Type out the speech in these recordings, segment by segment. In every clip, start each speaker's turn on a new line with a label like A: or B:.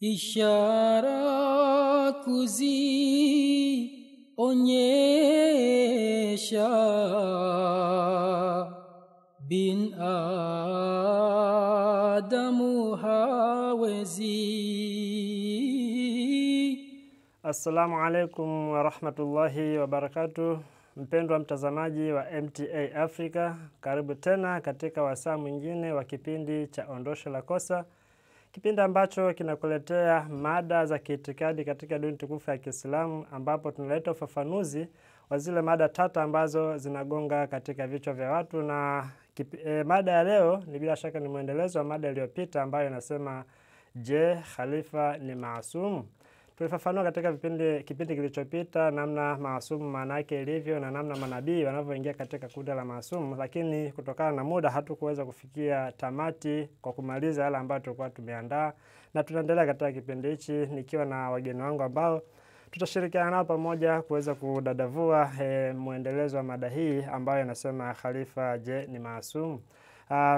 A: ishara kuzionyesha binadamu hawezi.
B: Assalamu alaikum wa rahmatullahi wa barakatuh. Mpendwa mtazamaji wa MTA Africa, karibu tena katika wasaa mwingine wa kipindi cha Ondosho la Kosa, kipindi ambacho kinakuletea mada za kiitikadi katika dini tukufu ya Kiislamu, ambapo tunaleta ufafanuzi wa zile mada tata ambazo zinagonga katika vichwa vya watu. Na mada ya leo ni bila shaka ni muendelezo wa mada iliyopita ambayo inasema, je, khalifa ni maasumu? Tulifafanua katika kipindi kilichopita namna maasumu maana yake ilivyo na namna manabii wanavyoingia katika kundi la maasumu, lakini kutokana na muda hatukuweza kufikia tamati kwa kumaliza yale ambayo tulikuwa tumeandaa, na tunaendelea katika kipindi hichi nikiwa na wageni wangu ambao tutashirikiana nao pamoja kuweza kudadavua muendelezo wa mada hii ambayo inasema, khalifa je ni maasumu?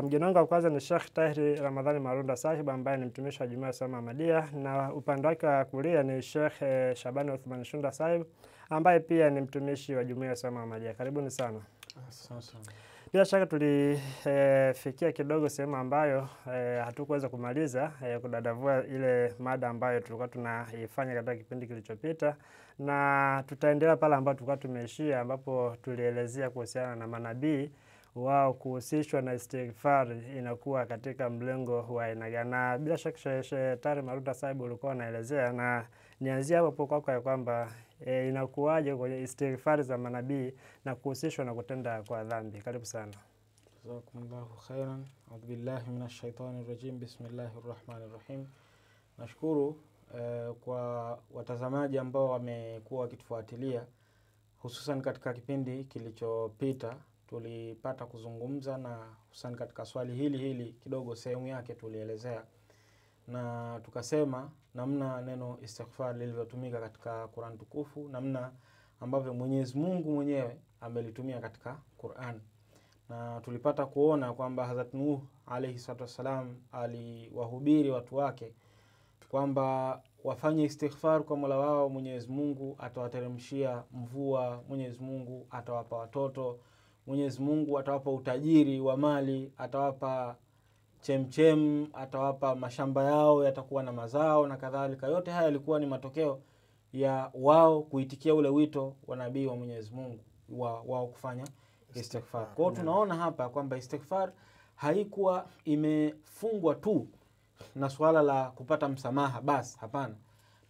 B: Mgeni wangu wa kwanza ni Sheikh Tahir Ramadhani Marunda Sahib, ambaye ni mtumishi wa Jumuiya ya Uislamu Ahmadiyya, na upande wake wa kulia ni Sheikh Shabani Uthman Shunda Sahib, ambaye pia ni mtumishi wa Jumuiya ya Uislamu Ahmadiyya. Karibuni sana.
C: Asante.
B: Bila shaka tulifikia kidogo sehemu ambayo hatukuweza kumaliza kudadavua ile mada ambayo tulikuwa tunaifanya katika kipindi kilichopita, na tutaendelea pale ambapo tulikuwa tumeishia, ambapo tulielezea kuhusiana na manabii wao kuhusishwa na istighfar inakuwa katika mlengo wa aina gani. Na bila shaka Sheikh Tahir Marunda Sahib ulikuwa unaelezea, na nianzia hapo kwako ya kwamba inakuwaje kwenye istighfar za manabii na kuhusishwa na kutenda kwa dhambi. Karibu sana.
C: Jazakumullahu khairan. A'udhu billahi minash shaitani rajim. Bismillahir rahmanir rahim. Nashukuru kwa watazamaji ambao wamekuwa wakitufuatilia, hususan katika kipindi kilichopita tulipata kuzungumza, na hususan katika swali hili kidogo sehemu yake tulielezea, na tukasema namna neno istighfar lilivyotumika katika Qur'an tukufu, namna ambavyo Mwenyezi Mungu mwenyewe amelitumia katika Qur'an. Na tulipata kuona kwamba Hazrat Nuh alayhi salatu wasalam aliwahubiri watu wake kwamba wafanye istighfar kwa Mola wao. Mwenyezi Mungu atawateremshia mvua, Mwenyezi Mungu atawapa watoto, Mwenyezi Mungu atawapa utajiri wa mali, atawapa chemchem, atawapa mashamba yao yatakuwa na mazao na kadhalika. Yote haya yalikuwa ni matokeo ya wao kuitikia ule wito wa nabii wa Mwenyezi Mungu wao kufanya istighfar. Kwa hiyo tunaona hapa kwamba istighfar haikuwa imefungwa tu na swala la kupata msamaha basi, hapana.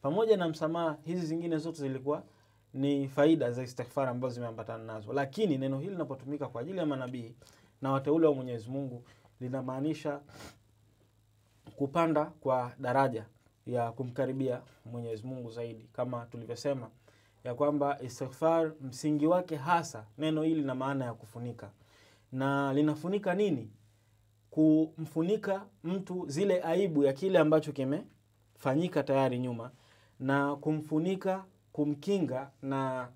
C: Pamoja na msamaha, hizi zingine zote zilikuwa ni faida za istighfar ambazo zimeambatana nazo. Lakini neno hili linapotumika kwa ajili ya manabii na wateule wa Mwenyezi Mungu, linamaanisha kupanda kwa daraja ya kumkaribia Mwenyezi Mungu zaidi, kama tulivyosema ya kwamba istighfar msingi wake hasa, neno hili lina maana ya kufunika. Na linafunika nini? Kumfunika mtu zile aibu ya kile ambacho kimefanyika tayari nyuma, na kumfunika, kumkinga na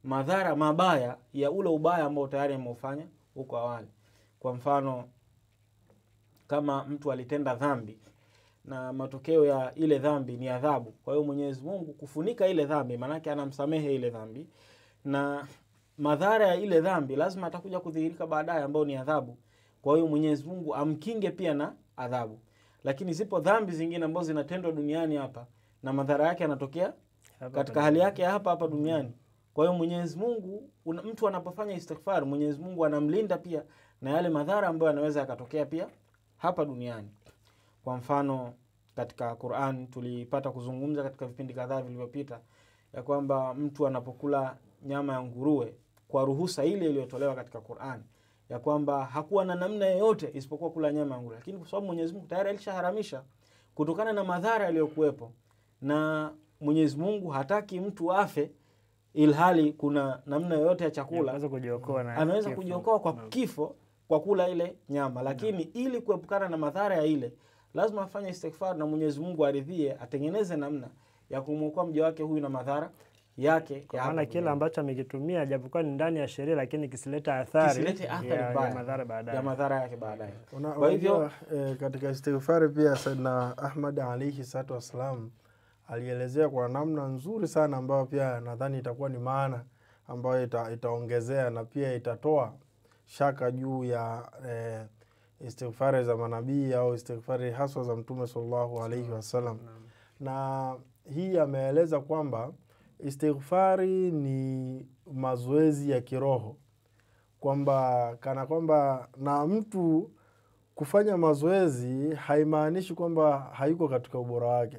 C: madhara mabaya ya ule ubaya ambao tayari ameufanya huko awali. Kwa mfano, kama mtu alitenda dhambi na matokeo ya ile dhambi ni adhabu, kwa hiyo Mwenyezi Mungu kufunika ile dhambi, maana yake anamsamehe ile dhambi, na madhara ya ile dhambi lazima atakuja kudhihirika baadaye ambao ni adhabu. Kwa hiyo Mwenyezi Mungu amkinge pia na adhabu. Lakini zipo dhambi zingine ambazo zinatendwa duniani hapa na madhara yake yanatokea katika hali yake ya hapa duniani. Kwa hiyo Mwenyezi Mungu, mtu anapofanya istighfar, Mwenyezi Mungu anamlinda pia na yale madhara ambayo yanaweza yakatokea pia hapa duniani. Kwa mfano, katika Qur'an tulipata kuzungumza katika vipindi kadhaa vilivyopita ya kwamba mtu anapokula nyama ya nguruwe kwa ruhusa ile iliyotolewa katika Qur'an, ya kwamba hakuwa na namna yoyote isipokuwa kula nyama ya nguruwe, lakini kwa sababu Mwenyezi Mungu tayari alishaharamisha kutokana na madhara yaliyokuwepo, na Mwenyezi Mungu hataki mtu afe ilhali kuna namna yoyote ya chakula anaweza kujiokoa kwa kifo kwa kula ile nyama. Lakini ili kuepukana na madhara ya ile, lazima afanye istighfar na Mwenyezi Mungu aridhie, atengeneze namna ya kumwokoa mja wake huyu na madhara yake.
B: Kwa maana kile ambacho amekitumia japokuwa ni ndani ya sheria, lakini kisileta athari ya madhara baadaye.
C: Ya madhara yake baadaye.
D: Kwa hivyo katika istighfari pia Sayyidina Ahmad alayhi salatu wasalam alielezea kwa namna nzuri sana ambayo pia nadhani itakuwa ni maana ambayo itaongezea na pia itatoa shaka juu ya istighfari za manabii au istighfari haswa za Mtume sallallahu alayhi wasallam. Na hii ameeleza kwamba istighfari ni mazoezi ya kiroho, kwamba kana kwamba na mtu kufanya mazoezi haimaanishi kwamba hayuko katika ubora wake.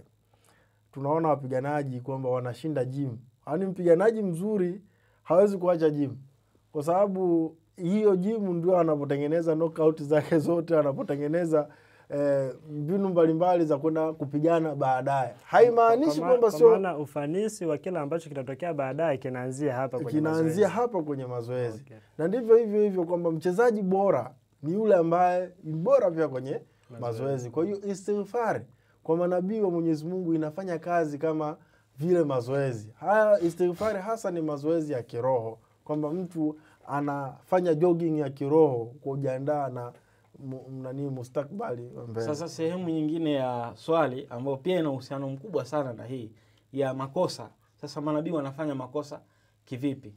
D: Tunaona wapiganaji kwamba wanashinda gym. Yaani mpiganaji mzuri hawezi kuacha gym, kwa sababu hiyo gym ndio anapotengeneza knockout zake zote, anapotengeneza mbinu mbalimbali za kwenda kupigana baadaye. Haimaanishi kwamba sio,
B: kwa maana ufanisi wa kila ambacho kitatokea baadaye kinaanzia hapa kwenye mazoezi.
D: Kinaanzia hapa kwenye mazoezi. Okay. Na ndivyo hivyo kwamba mchezaji bora ni yule ambaye ni bora pia kwenye mazoezi. Kwa hiyo istighfari kwa manabii wa Mwenyezi Mungu inafanya kazi kama vile mazoezi. Haya istighfari hasa ni mazoezi ya kiroho, kwamba mtu anafanya jogging ya kiroho kujiandaa na mustakbali mbele.
C: Sasa sehemu nyingine ya swali ambayo pia ina uhusiano mkubwa sana na hii ya makosa. Sasa manabii wanafanya makosa kivipi?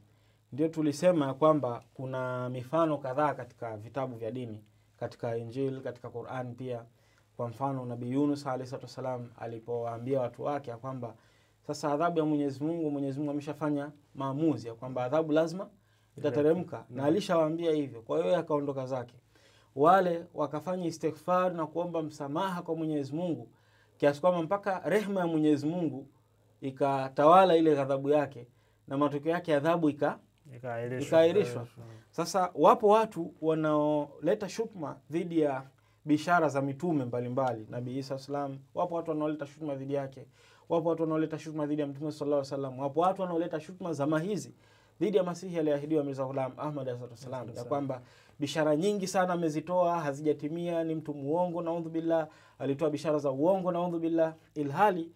C: Ndio tulisema kwamba kuna mifano kadhaa katika vitabu vya dini, katika Injili, katika Qur'an pia. Kwa mfano Nabii Yunus alayhi salam alipowaambia watu wake kwamba sasa adhabu ya Mwenyezi Mungu ameshafanya maamuzi ya kwamba adhabu lazima itateremka, na alishawaambia hivyo. Kwa hiyo akaondoka zake. Wale wakafanya istighfar na kuomba msamaha kwa Mwenyezi Mungu kiasi kwamba mpaka rehema ya Mwenyezi Mungu ikatawala ile ghadhabu yake, na matokeo yake adhabu ikaahirishwa. Sasa wapo watu wanaoleta shutma dhidi ya bishara za mitume mbalimbali. Nabii Isa salam, wapo watu wanaoleta shutma dhidi yake. Wapo watu wanaoleta shutma dhidi ya Mtume sallallahu alaihi wasallam. Wapo watu wanaoleta shutma zama hizi dhidi ya Masihi aliyeahidiwa Mirza Ghulam Ahmad alayhi salam, ya kwamba bishara nyingi sana amezitoa hazijatimia, ni mtu muongo, naudhu billah, alitoa bishara za uongo, naudhu billah. Ilhali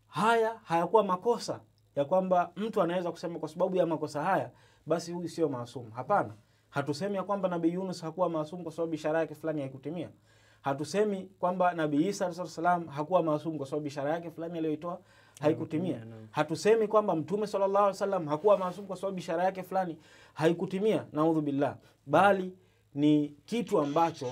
C: haya hayakuwa makosa ya kwamba mtu anaweza kusema kwa sababu ya makosa haya basi huyu sio maasum. Hapana. Hatusemi ya kwamba Nabii Yunus hakuwa maasum kwa sababu bishara yake fulani haikutimia. Hatusemi kwamba Nabii Isa alayhi salam hakuwa maasum kwa sababu bishara yake fulani aliyoitoa haikutimia. Hatusemi kwamba Mtume sallallahu alaihi wasallam hakuwa maasum kwa sababu bishara yake fulani haikutimia, naudhu billah. Bali ni kitu ambacho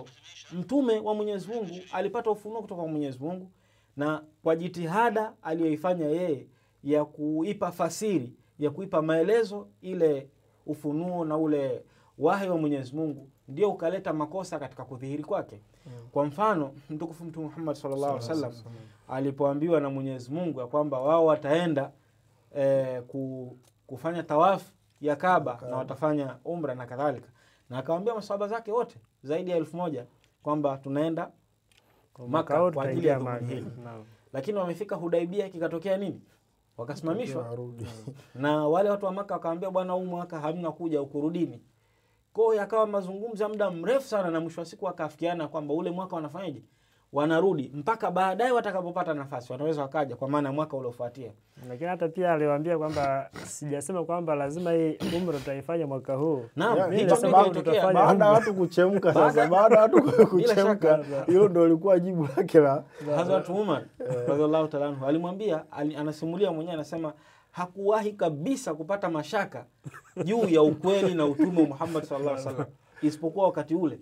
C: mtume wa Mwenyezi Mungu alipata ufunuo kutoka kwa Mwenyezi Mungu, na kwa jitihada aliyoifanya yeye ya kuipa fasiri, ya kuipa maelezo ile ufunuo na ule wahi wa Mwenyezi Mungu, ndio ukaleta makosa katika kudhihiri kwake. Kwa mfano mtukufu Mtume Muhammad sallallahu alaihi wasallam alipoambiwa na Mwenyezi Mungu ya kwamba wao wataenda kufanya tawafu ya Kaaba na watafanya umra na kadhalika, na akawaambia maswahaba zake wote zaidi ya 1000 kwamba tunaenda Maka kwa ajili ya dhumuni hili. Lakini wamefika Hudaibia, kikatokea nini? Wakasimamishwa. Na wale watu wa Maka wakaambia, bwana, huu mwaka hamna kuja, ukurudini. Kwa hiyo yakawa mazungumzo ya muda mrefu sana, na mwisho wa siku wakafikiana kwamba ule mwaka wanafanyaje? Wanarudi mpaka baadaye watakapopata nafasi wanaweza wakaja, kwa maana mwaka uliofuatia.
B: Lakini hata pia aliwaambia kwamba sijasema kwamba lazima hii umra tutaifanya mwaka huu.
C: Naam, hicho sababu tutafanya
D: baada watu kuchemka. Sasa baada watu kuchemka, hilo ndio lilikuwa jibu lake la
C: Hazrat Umar radhiallahu ta'ala anhu. Alimwambia, anasimulia mwenyewe, anasema hakuwahi kabisa kupata mashaka juu ya ukweli na utume wa Muhammad sallallahu alaihi wasallam isipokuwa wakati ule.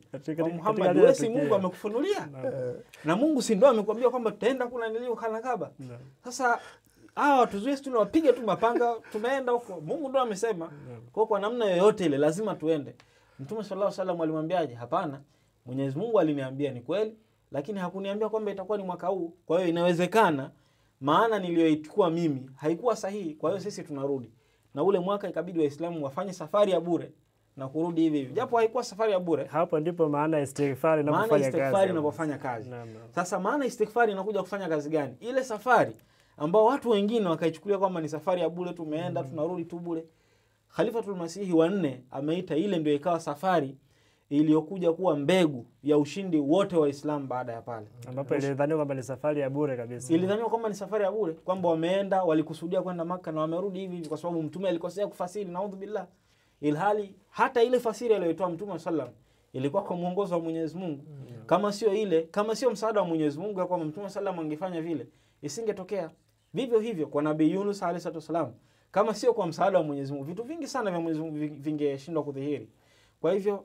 C: Muhammad, wewe si Mungu amekufunulia? Na Mungu si ndio amekwambia kwamba tutaenda kuna nilio kana Kaaba? Sasa tuzuie tunawapiga tu mapanga tunaenda huko. Mungu ndio amesema. Kwa namna yoyote ile lazima tuende. Mtume sallallahu alaihi wasallam alimwambiaje? Hapana, Mwenyezi Mungu aliniambia ni kweli, lakini hakuniambia kwamba itakuwa ni mwaka huu. Kwa hiyo inawezekana maana niliyoichukua mimi haikuwa sahihi. Kwa hiyo sisi tunarudi. Na ule mwaka ikabidi Waislamu wafanye safari ya bure na kurudi hivi hivi. Japo haikuwa safari ya bure.
B: Hapo ndipo maana istighfar
C: inapofanya kazi. Sasa maana istighfar inakuja kufanya kazi gani? Ile safari ambao watu wengine wakaichukulia kwamba ni safari ya bure, tumeenda tunarudi tu bure. Khalifatul Masihi wa 4 ameita ile ndio ikawa safari iliyokuja kuwa mbegu ya ushindi wote wa Islam baada ya pale,
B: ambapo ilidhaniwa kwamba ni safari ya bure kabisa.
C: Ilidhaniwa kwamba ni safari ya bure, kwamba wameenda walikusudia kwenda Maka na wamerudi hivi kwa sababu mtume alikosea kufasiri, naudhu billah. Ilhali hata ile fasiri aliyotoa mtume sallam ilikuwa kwa mwongozo wa Mwenyezi Mungu. Kama sio msaada wa Mwenyezi Mungu ya kwamba mtume sallam angefanya vile, isingetokea. Vivyo hivyo kwa Nabii Yunus alayhi wasallam, kama sio kwa msaada wa Mwenyezi Mungu, vitu vingi sana vya Mwenyezi Mungu vingeshindwa kudhihiri. Kwa hivyo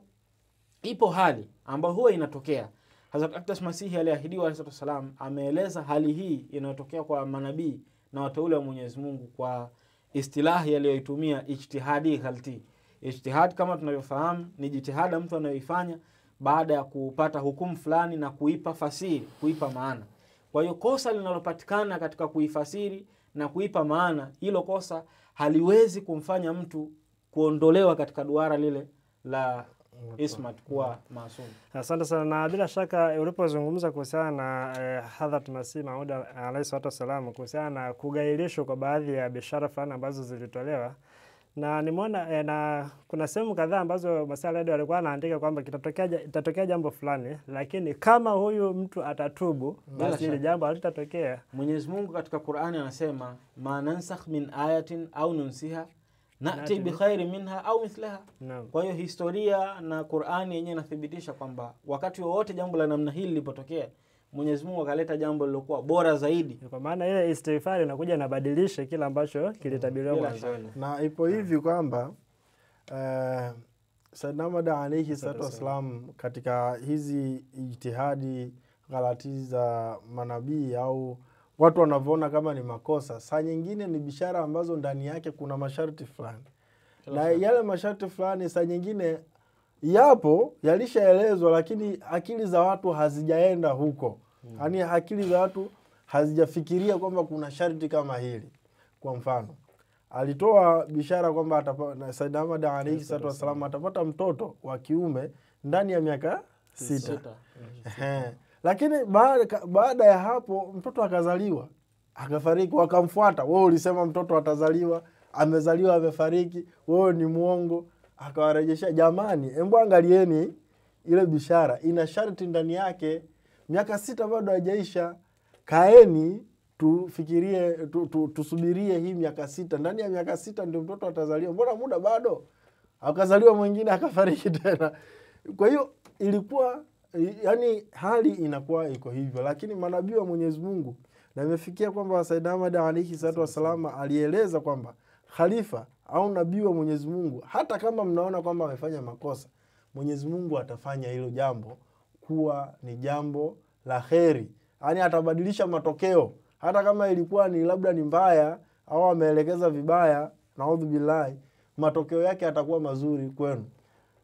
C: ipo hali ambayo huwa inatokea. Hazrat Aqdas Masihi aliahidiwa alayhi wasallam ameeleza hali hii inayotokea kwa manabii na wateule wa Mwenyezi Mungu kwa istilahi aliyoitumia ijtihadi ghalti. Ijtihad kama tunavyofahamu ni jitihada mtu anayoifanya baada ya kupata hukumu fulani na kuipa fasiri, kuipa maana. Kwa hiyo kosa linalopatikana katika kuifasiri na kuipa maana, hilo kosa haliwezi kumfanya mtu kuondolewa katika duara lile la ismat kuwa maasum.
B: Asante sana, na bila shaka ulipozungumza kuhusiana na Hadhrat Masih Maud alayhi wasallam kuhusiana na kugairishwa kwa baadhi ya bishara fulani ambazo zilitolewa, na nimeona na kuna sehemu kadhaa ambazo Masih Maud alikuwa anaandika kwamba itatokea jambo fulani, lakini kama huyu mtu atatubu basi ile jambo halitatokea.
C: Mwenyezi Mungu katika Qur'ani anasema ma nansakh min ayatin au nunsiha nati bi khairi minha au mithlaha. Kwa hiyo historia na Qur'ani yenyewe inathibitisha kwamba wakati wowote jambo la namna hili lilipotokea, Mwenyezi Mungu akaleta jambo lilokuwa bora zaidi.
B: Kwa maana ile istighfar inakuja na badilisha kila ambacho kilitabiriwa mwanzoni.
D: Na ipo hivi kwamba Sayyidna Ahmad alayhi wasallam katika hizi ijtihadi ghalati za manabii au watu wanavyoona kama ni makosa, saa nyingine ni bishara ambazo ndani yake kuna masharti fulani. Na yale masharti fulani saa nyingine yapo, yalishaelezwa, lakini akili za watu hazijaenda huko. Yaani akili za watu hazijafikiria kwamba kuna sharti kama hili. Kwa mfano, alitoa bishara kwamba Sayyidna Ahmad alayhi wasallam atapata mtoto wa kiume ndani ya miaka 6. Lakini baada ya hapo mtoto akazaliwa, akafariki, wakamfuata. Wewe ulisema mtoto atazaliwa, amezaliwa, amefariki, wewe ni muongo. Akawarejesha, jamani, hebu angalieni ile bishara ina sharti ndani yake, miaka 6 bado haijaisha. Kaeni tufikirie, tusubirie hii miaka 6. Ndani ya miaka 6 ndio mtoto atazaliwa. Mbona muda bado? Akazaliwa mwingine akafariki tena. Kwa hiyo ilikuwa yani hali inakuwa iko hivyo, lakini manabii wa Mwenyezi Mungu na imefikia kwamba Sayyidna Ahmad alayhi wasallam alieleza kwamba khalifa au nabii wa Mwenyezi Mungu, hata kama mnaona kwamba amefanya makosa, Mwenyezi Mungu atafanya hilo jambo kuwa ni jambo la kheri. Yaani atabadilisha matokeo, hata kama ilikuwa ni labda ni mbaya au ameelekeza vibaya, naudhu billahi, matokeo yake atakuwa mazuri kwenu.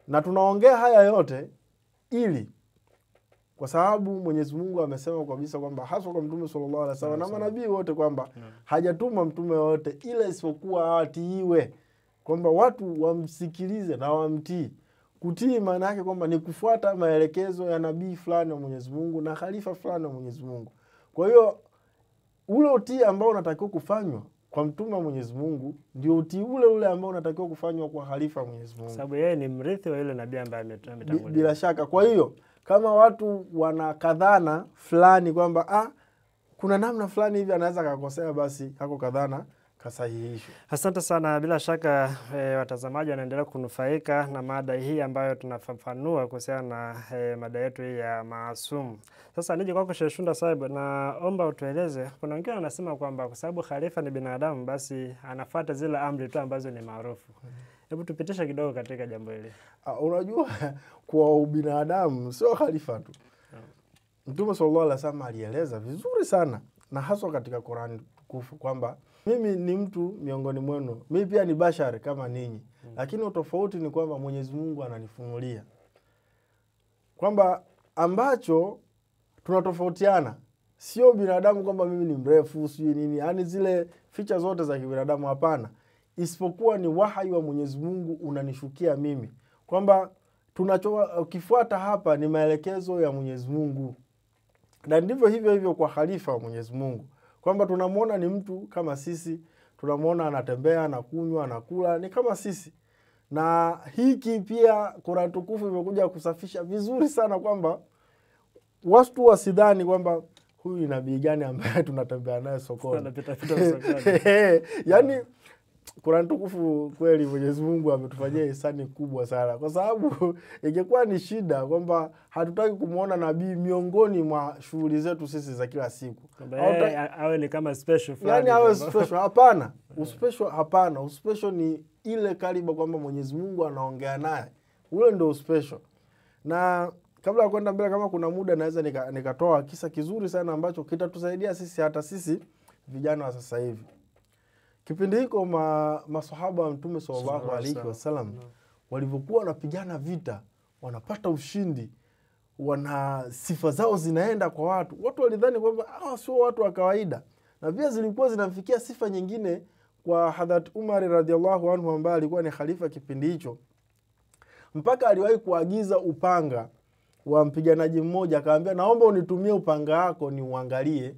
D: Na tunaongea haya yote ili kwa sababu Mwenyezi Mungu amesema kabisa kwamba hasa kwa Mtume sallallahu alaihi wasallam na manabii wote kwamba hajatuma mtume wote ila isipokuwa atiiwe, kwamba watu wamsikilize na wamtii. Kutii maana yake kwamba ni kufuata maelekezo ya nabii fulani wa Mwenyezi Mungu na khalifa fulani wa Mwenyezi Mungu. Kwa hiyo ule utii ambao unatakiwa kufanywa kwa mtume wa Mwenyezi Mungu ndio utii ule ambao unatakiwa kufanywa kwa khalifa wa Mwenyezi Mungu,
B: sababu yeye ni mrithi wa yule nabii ambaye ametangulia.
D: Bila shaka. Kwa hiyo kama watu wanakadhana fulani kwamba kuna namna fulani hivi anaweza kukosea, basi hako kadhana kasahihishwe.
B: Asante sana. Bila shaka watazamaji wanaendelea kunufaika na mada hii ambayo tunafafanua kuhusiana na mada yetu hii ya maasum. Sasa nije kwako Sheikh Shunda Saib, naomba utueleze, kuna wengine wanasema kwamba kwa sababu khalifa ni binadamu basi anafuata zile amri tu ambazo ni maarufu. Hebu tupitisha kidogo katika jambo hili.
D: Unajua kwa ubinadamu sio khalifa tu. Mtume sallallahu alaihi wasallam alieleza vizuri sana na haswa katika Qur'an tukufu kwamba mimi ni mtu miongoni mwenu, mimi pia ni bashari kama ninyi. Lakini utofauti ni kwamba Mwenyezi Mungu ananifunulia kwamba ambacho tunatofautiana sio binadamu, kwamba mimi ni mrefu sio nini, yani zile ficha zote za kibinadamu, hapana, isipokuwa ni wahyi wa Mwenyezi Mungu unanishukia mimi, kwamba ukifuata hapa ni maelekezo ya Mwenyezi Mungu. Na ndivyo hivyo kwa khalifa wa Mwenyezi Mungu, kwamba tunamuona ni mtu kama sisi, tunamuona anatembea, anakunywa, anakula, ni kama sisi. Na hiki pia Qur'an tukufu imekuja kusafisha vizuri sana kwamba watu wasidhani kwamba huyu ni nabii gani ambaye tunatembea naye sokoni.
B: Anapita sokoni.
D: Yaani Qur'an tukufu kweli Mwenyezi Mungu ametufanyia ihsani kubwa sana. Kwa sababu ingekuwa ni shida kwamba hatutaki kumuona nabii miongoni mwa shughuli zetu sisi za kila siku.
B: Awe ni kama special fulani.
D: Yaani awe special, hapana. Uspecial hapana. Uspecial ni ile kaliba kwamba Mwenyezi Mungu anaongea naye. Ule ndio special. Na kabla ya kwenda mbele, kama kuna muda naweza nikatoa kisa kizuri sana ambacho kitatusaidia sisi, hata sisi vijana wa sasa hivi. Kipindi hiko maswahaba wa Mtume sallallahu alaihi wasallam walivyokuwa wanapigana vita, wanapata ushindi, wana sifa zao zinaenda kwa watu walidhani kwamba sio watu wa kawaida. Na pia zilikuwa zinamfikia sifa nyingine kwa Hadhrat Umar radhiallahu anhu ambaye alikuwa ni khalifa kipindi hicho. Mpaka aliwahi kuagiza upanga wa mpiganaji mmoja, akamwambia naomba unitumie upanga wako ni uangalie.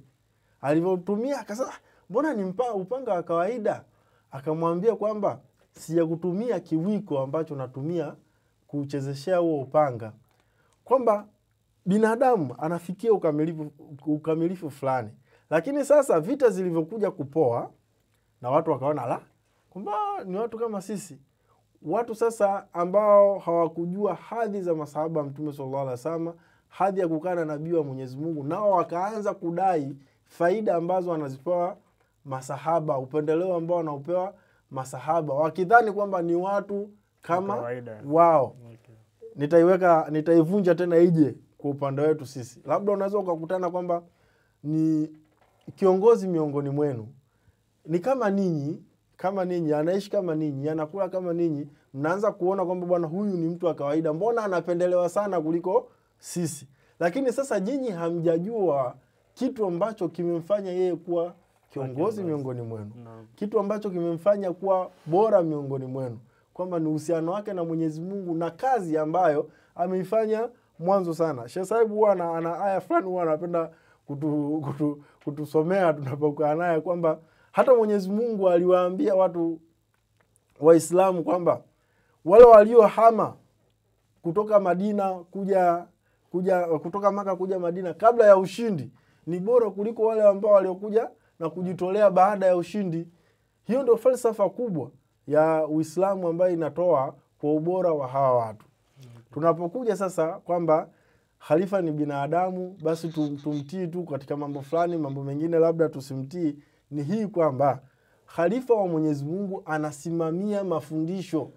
D: Alivyotumia akasema mbona ni upanga wa kawaida? Akamwambia kwamba sijakutumia kiwiko ambacho natumia kuchezeshea huo upanga. Kwamba binadamu anafikia ukamilifu fulani. Lakini sasa vita zilivyokuja kupoa na watu wakaona kwamba ni watu kama sisi. Watu sasa ambao hawakujua hadhi za masahaba Mtume sallallahu alaihi wasallam, hadhi ya kukaa na nabii wa Mwenyezi Mungu, nao wakaanza kudai faida ambazo wanazipewa masahaba, upendeleo ambao wanaupewa masahaba, wakidhani kwamba ni watu kama wao. Nitaivunja tena ije kwa upande wetu sisi. Labda unaweza ukakutana kwamba ni kiongozi miongoni mwenu, ni kama ninyi, anaishi kama ninyi, anakula kama ninyi, mnaanza kuona kwamba bwana huyu ni mtu wa kawaida, mbona anapendelewa sana kuliko sisi. Lakini sasa nyinyi hamjajua kitu ambacho kimemfanya yeye kuwa kiongozi miongoni mwenu. Kitu ambacho kimemfanya kuwa bora miongoni mwenu, kwamba ni uhusiano wake na Mwenyezi Mungu na kazi ambayo ameifanya mwanzo sana. Sheikh Saib huwa ana aya fulani huwa anapenda kutusomea tunapokuwa naye, kwamba hata Mwenyezi Mungu aliwaambia watu Waislamu kwamba wale waliohama kutoka Madina kutoka Maka kuja Madina kabla ya ushindi ni bora kuliko wale ambao waliokuja na kujitolea baada ya ushindi. Hiyo ndio falsafa kubwa ya Uislamu ambayo inatoa kwa ubora wa hawa watu. Tunapokuja sasa kwamba khalifa ni binadamu, basi tumtii tu katika mambo fulani, mambo mengine labda tusimtii, ni hii kwamba khalifa wa Mwenyezi Mungu anasimamia mafundisho.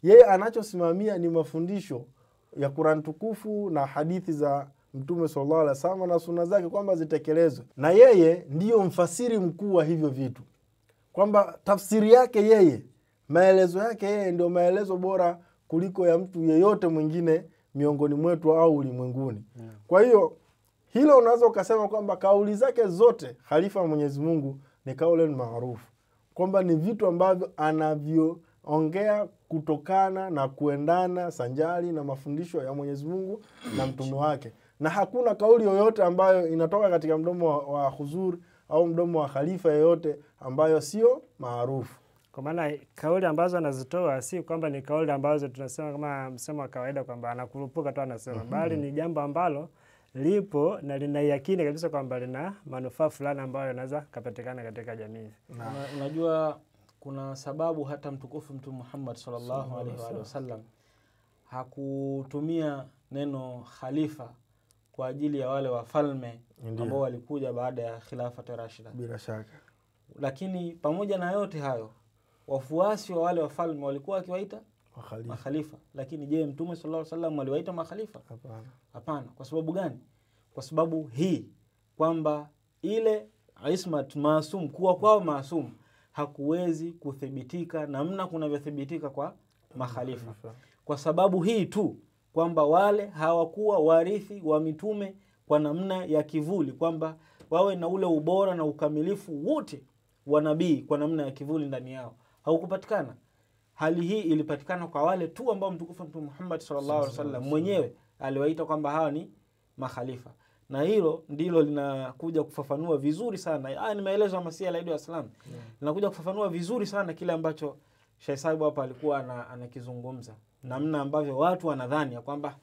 D: Yeye anachosimamia ni mafundisho ya Qur'an tukufu na hadithi za Mtume sallallahu alaihi wasallam na sunna zake kwamba zitekelezwe. Na yeye ndiyo mfasiri mkuu wa hivyo vitu. Kwamba tafsiri yake yeye, maelezo yake yeye ndio maelezo bora kuliko ya mtu yeyote mwingine miongoni mwetu au ulimwenguni. Kwa hiyo hilo unaweza ukasema kwamba kauli zake zote khalifa wa Mwenyezi Mungu ni kauli maarufu. Kwamba ni vitu ambavyo anavyoongea kutokana na kuendana sanjari na mafundisho ya Mwenyezi Mungu na mtume wake. Na hakuna kauli yoyote ambayo inatoka katika mdomo wa huzur au mdomo wa khalifa yoyote ambayo sio maarufu.
B: Kwa maana kauli ambazo anazitoa si kwamba ni kauli ambazo tunasema kama msemo wa kawaida kwamba anakurupuka tu anasema, bali ni jambo ambalo lipo na lina yakini kabisa kwamba lina manufaa fulani ambayo yanaweza kupatikana katika jamii.
C: Unajua kuna sababu hata mtukufu Mtume Muhammad sallallahu alaihi wasallam hakutumia neno khalifa kwa ajili ya wale wafalme ambao walikuja baada ya khilafa Rashida.
D: Bila shaka. Lakini
C: pamoja na yote hayo, wafuasi wa wale wafalme walikuwa wakiwaita makhalifa. Lakini je, Mtume sallallahu alaihi wasallam aliwaita makhalifa? Hapana. Kwa sababu gani? Kwa sababu hii kwamba ile ismat maasum, kuwa kwao maasum, hakuwezi kuthibitika namna kunavyothibitika kwa makhalifa. Kwa sababu hii tu kwamba wale hawakuwa warithi wa mitume kwa namna ya kivuli, kwamba wawe na ule ubora na ukamilifu wote wa nabii kwa namna ya kivuli ndani yao, haukupatikana. Hali hii ilipatikana kwa wale tu ambao mtukufu Mtume Muhammad sallallahu alaihi wasallam mwenyewe aliwaita kwamba hawa ni makhalifa. Na hilo ndilo linakuja kufafanua vizuri sana. Ni maelezo ya Masihi alayhi wasallam. Linakuja kufafanua vizuri sana kile ambacho Sheikh Saibu hapa alikuwa anakizungumza namna ambavyo watu wanadhani ya kwamba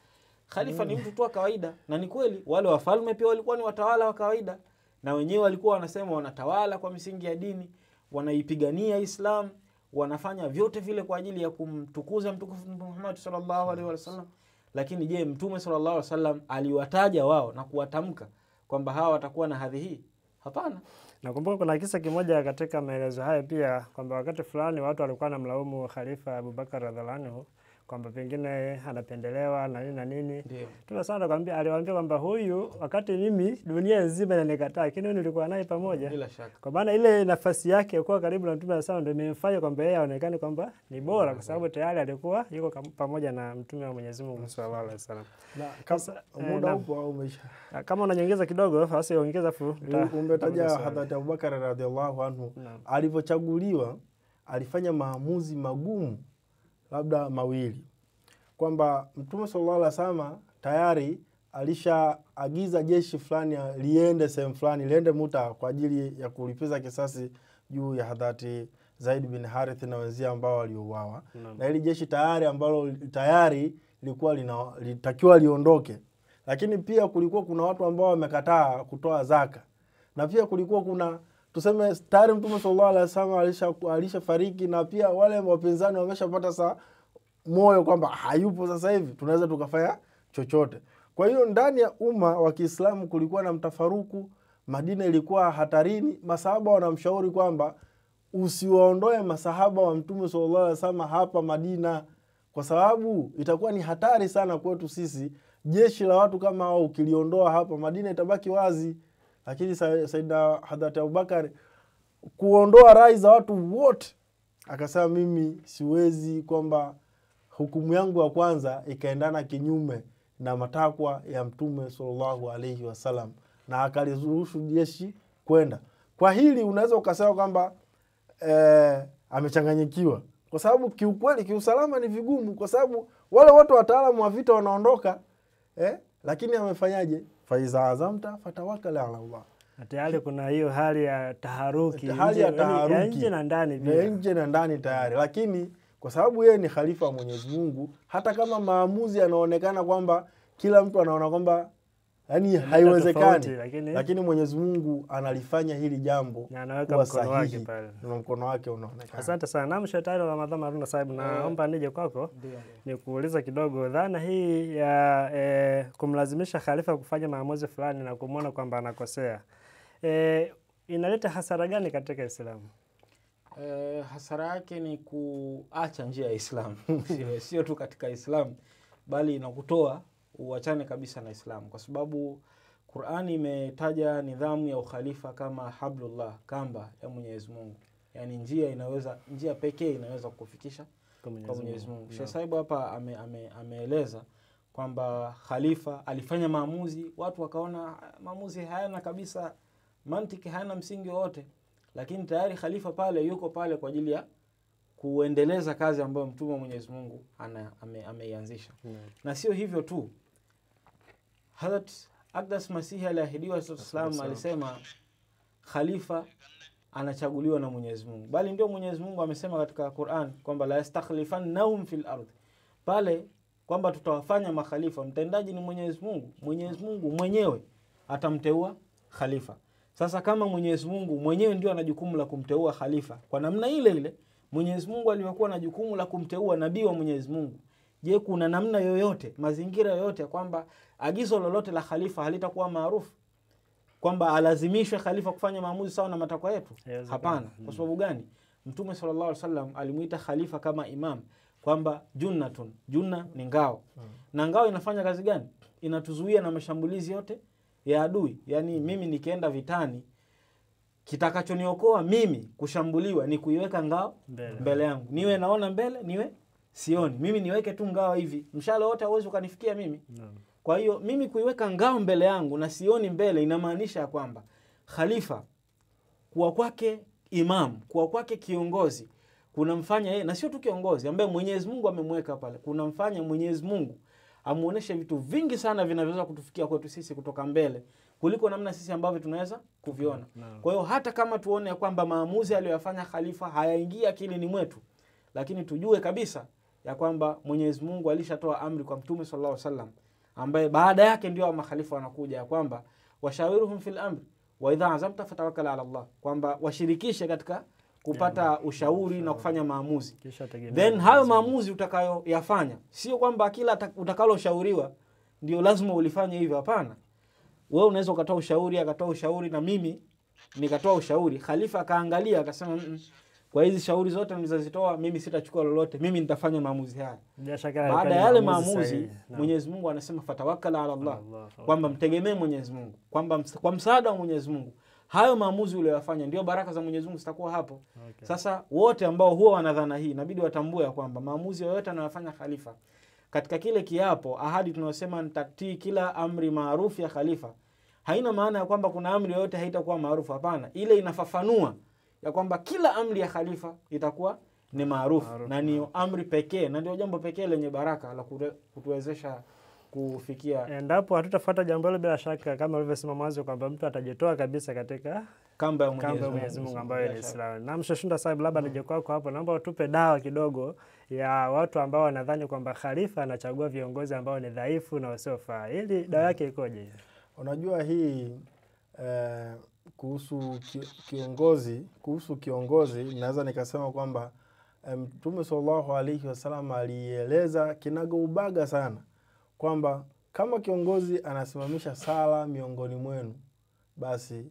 C: khalifa ni mtu tu wa kawaida, na ni kweli wale wafalme pia walikuwa ni watawala wa kawaida, na wenyewe walikuwa wanasema wanatawala kwa misingi ya dini, wanaipigania Islam, wanafanya vyote vile kwa ajili ya kumtukuza mtukufu Muhammad sallallahu alaihi wasallam. Lakini je, Mtume sallallahu alaihi wasallam aliwataja wao na kuwatamka kwamba hawa watakuwa na hadhi hii? Hapana.
B: Nakumbuka kuna kisa kimoja katika maelezo haya pia kwamba wakati fulani watu walikuwa wanamlaumu Khalifa Abubakar radhiallahu anhu kwamba pengine anapendelewa na nini na nini. Tuna sana kwambia, aliwaambia kwamba huyu wakati mimi dunia nzima inanikataa, lakini wewe nilikuwa naye pamoja.
C: Bila shaka.
B: Kwa maana ile nafasi yake kuwa karibu na Mtume sana ndio imemfanya kwamba yeye aonekane kwamba ni bora, kwa sababu tayari alikuwa yuko pamoja na Mtume wa Mwenyezi Mungu sallallahu alaihi wasallam.
D: Na muda upo au umeisha?
B: Kama unanyongeza kidogo basi ongeza fu.
D: Umetaja Hadhrat Abubakar radhiallahu anhu alipochaguliwa alifanya maamuzi magumu labda mawili, kwamba Mtume sallallahu alaihi wasallam tayari alishaagiza jeshi fulani liende sehemu fulani, liende Muta kwa ajili ya kulipiza kisasi juu ya Hadhrat Zaid bin Harith na wenzake ambao waliouawa. Na ili jeshi tayari ambalo tayari lilikuwa litakiwa liondoke, lakini pia kulikuwa kuna watu ambao wamekataa kutoa zaka, na pia kulikuwa kuna tuseme tayari Mtume sallallahu alaihi wasallam alishafariki, na pia wale wapinzani wameshapata moyo kwamba hayupo sasa hivi, tunaweza tukafanya chochote. Kwa hiyo ndani ya umma wa Kiislamu kulikuwa na mtafaruku, Madina ilikuwa hatarini. Masahaba wanamshauri kwamba usiwaondoe masahaba wa Mtume sallallahu alaihi wasallam hapa Madina, kwa sababu itakuwa ni hatari sana kwetu sisi. Jeshi la watu kama hao ukiliondoa hapa, Madina itabaki wazi. Lakini Sayyidina Hadhrat Abubakar kuondoa rai za watu wote, akasema mimi siwezi kwamba hukumu yangu ya kwanza ikaendana kinyume na matakwa ya Mtume sallallahu alaihi wasallam, na akaliruhusu jeshi kwenda. Kwa hili unaweza ukasema kwamba amechanganyikiwa, kwa sababu kiukweli kiusalama ni vigumu, kwa sababu wale watu wataalamu wa vita wanaondoka, lakini amefanyaje? Faiza azamta fatawakkal ala Allah.
B: Tayari kuna hiyo hali ya taharuki,
D: hali ya taharuki
B: nje na ndani pia.
D: Nje na ndani tayari, lakini kwa sababu yeye ni khalifa wa Mwenyezi Mungu, hata kama maamuzi yanaonekana kwamba kila mtu anaona kwamba yani haiwezekani, lakini Mwenyezi Mungu analifanya hili jambo
B: na anaweka mkono wake pale,
D: na mkono wake unaonekana.
B: Asante sana. Na Mshaitani Ramadhani Haruna Saib, naomba nije kwako ni kuuliza kidogo dhana hii ya kumlazimisha khalifa kufanya maamuzi fulani na kumuona kwamba anakosea. Inaleta hasara gani katika Uislamu?
C: Hasara yake ni kuacha njia ya Islam. Sio tu katika Islam, bali inakutoa uachane kabisa na Islam, kwa sababu Qur'ani imetaja nidhamu ya ukhalifa kama hablullah, kamba ya Mwenyezi Mungu. Yani njia pekee inaweza kukufikisha kwa Mwenyezi Mungu. Sheikh Saibu hapa ameeleza kwamba khalifa alifanya maamuzi, watu wakaona maamuzi hayana kabisa mantiki, hayana msingi wote, lakini tayari khalifa pale yuko pale kwa ajili ya kuendeleza kazi ambayo Mtume wa Mwenyezi Mungu ameianzisha. Na sio hivyo tu, Hazrat Aqdas Masihi aliahidiwa sallallahu alisema khalifa anachaguliwa na Mwenyezi Mungu, bali ndio Mwenyezi Mungu amesema katika Qur'an kwamba la yastakhlifannahum fil ardh, pale kwamba tutawafanya makhalifa. Mtendaji ni Mwenyezi Mungu. Mwenyezi Mungu mwenyewe atamteua khalifa. Sasa kama Mwenyezi Mungu mwenyewe ndio ana jukumu la kumteua khalifa, kwa namna ile ile Mwenyezi Mungu alivyokuwa na jukumu la kumteua nabii wa Mwenyezi Mungu, je, kuna namna yoyote, mazingira yoyote kwamba agizo lolote la khalifa halitakuwa maarufu, kwamba alazimishwe khalifa kufanya maamuzi sawa na matakwa yetu? Hapana. Kwa sababu gani? Mtume sallallahu alaihi wasallam alimuita khalifa kama imam, kwamba junnatun, junna ni ngao. Na ngao inafanya kazi gani? Inatuzuia na mashambulizi yote ya adui. Yani mimi nikienda vitani, kitakachoniokoa mimi kushambuliwa ni kuiweka ngao mbele yangu. Niwe naona mbele, niwe sioni. Mimi niweke tu ngao hivi, mshale wote hauwezi ukanifikia mimi. Kwa hiyo mimi kuiweka ngao mbele yangu na sioni mbele, inamaanisha kwamba khalifa kuwa kwake imam, kuwa kwake kiongozi, kunamfanya yeye, na sio tu kiongozi ambaye Mwenyezi Mungu amemweka pale, kunamfanya Mwenyezi Mungu amuoneshe vitu vingi sana vinavyoweza kutufikia kwetu sisi kutoka mbele kuliko namna sisi ambavyo tunaweza kuviona. Kwa hiyo hata kama tuone kwamba maamuzi aliyofanya khalifa hayaingia akilini mwetu, lakini tujue kabisa ya kwamba Mwenyezi Mungu alishatoa amri kwa Mtume sallallahu alaihi wasallam, ambaye baada yake ndio makhalifa wanakuja, ya kwamba washawiruhum fil amri wa idha azamta fatawakkal ala Allah, kwamba washirikishe katika kupata ushauri na kufanya maamuzi. Then hayo maamuzi utakayoyafanya sio kwamba kila utakaloshauriwa ndio lazima ulifanye hivyo, hapana. Wewe unaweza ukatoa ushauri, akatoa ushauri, na mimi nikatoa ushauri, khalifa akaangalia akasema kwa hizi shauri zote nilizozitoa mimi sitachukua lolote, mimi nitafanya maamuzi haya. Baada ya yale maamuzi Mwenyezi Mungu anasema fatawakkal ala Allah, kwamba mtegemee Mwenyezi Mungu, kwamba kwa msaada wa Mwenyezi Mungu hayo maamuzi uliyofanya ndio baraka za Mwenyezi Mungu zitakuwa hapo. Sasa wote ambao huwa wanadhana hii inabidi watambue kwamba maamuzi yoyote anayofanya khalifa katika kile kiapo, ahadi tunasema nitatii kila amri maarufu ya khalifa, haina maana ya kwamba kuna amri yoyote haitakuwa maarufu, hapana. Ile inafafanua ya kwamba kila amri ya khalifa itakuwa ni maarufu na ni amri pekee, na ndio jambo pekee lenye baraka la kutuwezesha kufikia.
B: Endapo hatutafuata jambo hilo, bila shaka kama ulivyosema mwanzo kwamba mtu atajitoa kabisa katika
C: kamba ya
B: Mwenyezi Mungu ambayo ni Islam. Na Mshashunda Saib, labda nije kwako hapo, naomba utupe dawa kidogo ya watu ambao wanadhani kwamba khalifa anachagua viongozi ambao ni dhaifu na wasiofaa. Ili dawa yake ikoje?
D: Unajua hii kuhusu kiongozi naweza nikasema kwamba Mtume sallallahu alaihi wasallam alieleza kinaga ubaga sana kwamba kama kiongozi anasimamisha sala miongoni mwenu, basi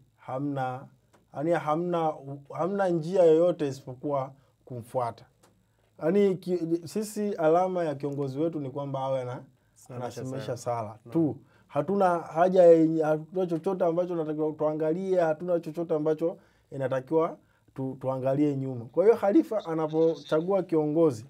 D: hamna njia yoyote isipokuwa kumfuata. Sisi alama ya kiongozi wetu ni kwamba awe anasimamisha sala tu. Hatuna haja, hatuna chochote ambacho tunatakiwa tuangalie, hatuna chochote ambacho inatakiwa tuangalie nyuma. Kwa hiyo khalifa anapochagua kiongozi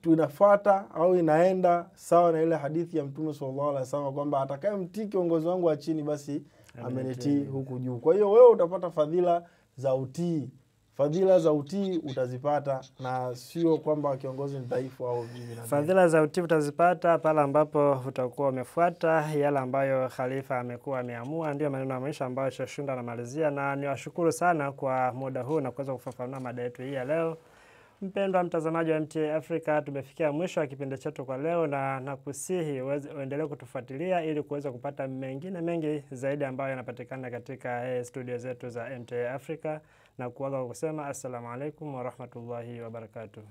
D: tunafuata au inaenda sawa na ile hadithi ya Mtume sallallahu alaihi wasallam kwamba atakayemtii kiongozi wangu wa chini basi amenitii huku juu. Kwa hiyo wewe utapata fadhila za utii. Fadhila za utii utazipata, na sio kwamba kiongozi ni dhaifu au vipi.
B: Fadhila za utii utazipata pale ambapo utakuwa umefuata yale ambayo khalifa amekuwa ameamua. Ndio maneno ya mwisho ambayo Shashunda anamalizia, na niwashukuru sana kwa muda huu na kuweza kufafanua mada yetu hii ya leo. Mpendwa mtazamaji wa MTA Africa, tumefikia mwisho wa kipindi chetu kwa leo, na nakusihi uendelee kutufuatilia ili kuweza kupata mengine mengi zaidi ambayo yanapatikana katika studio zetu za MTA Africa, na kuaga kusema assalamu alaikum wa rahmatullahi wa barakatuh.